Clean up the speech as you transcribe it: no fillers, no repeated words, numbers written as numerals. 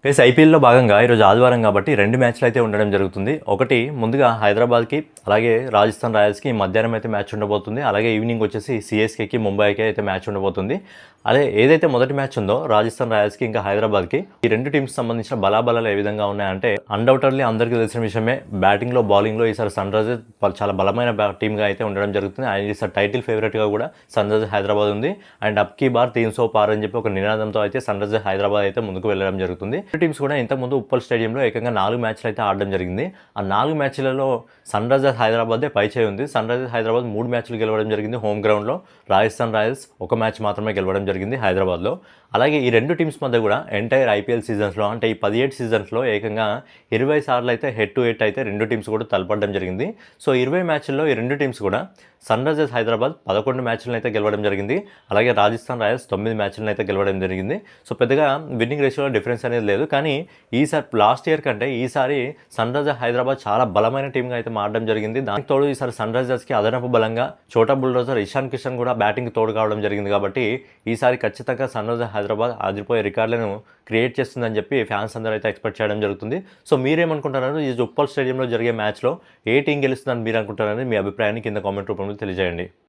Guys ఐపీఎల్లో భాగంగా ఈరోజు ఆదివారం కాబట్టి 2 మ్యాచ్లు అయితే ఉండడం జరుగుతుంది. ఒకటి ముందుగా హైదరాబాద్కి అలాగే రాజస్థాన్ రాయల్స్కి మధ్యాహ్నం అయితే మ్యాచ్ ఉండబోతుంది. అలాగే ఈవినింగ్ వచ్చేసి సిఎస్కేకి ముంబైకి అయితే మ్యాచ్ ఉండబోతుంది. అదే ఏదైతే మొదటి మ్యాచ్ ఉందో రాజస్థాన్ రాయల్స్కి ఇంకా హైదరాబాద్కి ఈ రెండు టీమ్స్ సంబంధించిన బలాబలాలు ఏ విధంగా ఉన్నాయంటే అన్డౌటెడ్లీ అందరికీ తెలిసిన విషయమే బ్యాటింగ్లో బౌలింగ్లో ఈసారి సన్ రైజర్స్ చాలా బలమైన టీమ్గా అయితే ఉండడం జరుగుతుంది. అండ్ ఈసారి టైటిల్ ఫేవరెట్గా కూడా సన్ రైజర్స్ హైదరాబాద్ ఉంది. అండ్ అప్ కీ బార్ 300 పార్ అని చెప్పి ఒక నినాదంతో అయితే సన్ రైజర్స్ హైదరాబాద్ అయితే ముందుకు వెళ్ళడం జరుగుతుంది. టీమ్స్ కూడా ఇంతకుముందు ఉప్పల్ స్టేడియంలో ఏకంగా 4 మ్యాచ్లు అయితే ఆడడం జరిగింది. ఆ 4 మ్యాచ్లలో సన్ రైజర్స్ హైదరాబాదే పైచేయి ఉంది. సన్ రైజర్స్ హైదరాబాద్ 3 మ్యాచ్లు గెలవడం జరిగింది హోమ్ గ్రౌండ్లో. రాజస్థాన్ రాయల్స్ ఒక మ్యాచ్ మాత్రమే గెలవడం జరిగింది హైదరాబాద్లో. అలాగే ఈ రెండు టీమ్స్ మధ్య కూడా ఎంటైర్ ఐపీఎల్ సీజన్స్లో అంటే ఈ 17 సీజన్స్లో ఏకంగా 20 సార్లు అయితే హెడ్ టు హెడ్ అయితే రెండు టీమ్స్ కూడా తలపడడం జరిగింది. సో 20 మ్యాచ్ల్లో ఈ రెండు టీమ్స్ కూడా సన్ రైజర్స్ హైదరాబాద్ 11 మ్యాచ్లను అయితే గెలవడం జరిగింది. అలాగే రాజస్థాన్ రాయల్స్ 9 మ్యాచ్లను అయితే గెలవడం జరిగింది. సో పెద్దగా విన్నింగ్ రేషియోలో డిఫరెన్స్ అనేది లేదు. కానీ ఈసారి లాస్ట్ ఇయర్ కంటే ఈసారి సన్ రైజర్స్ హైదరాబాద్ చాలా బలమైన టీమ్గా అయితే మారడం జరిగింది. దానికి తోడు ఈసారి సన్ రైజర్స్కి అదనపు బలంగా చోటా బుల్డోజర్ ఇషాన్ కిషన్ కూడా బ్యాటింగ్ తోడు కావడం జరిగింది. కాబట్టి ఈసారి ఖచ్చితంగా సన్ రైజర్స్ హైదరాబాద్ ఆదిరిపోయే రికార్డులను క్రియేట్ చేస్తుందని చెప్పి ఫ్యాన్స్ అందరూ అయితే ఎక్స్పెక్ట్ చేయడం జరుగుతుంది. సో మీరేమనుకుంటున్నారు? ఈ ఉప్పల్ స్టేడియంలో జరిగే మ్యాచ్లో ఏ టీం గెలుస్తుందని మీరు అనుకుంటారని మీ అభిప్రాయాన్ని కింద కామెంట్ రూపంలో తెలియజేయండి.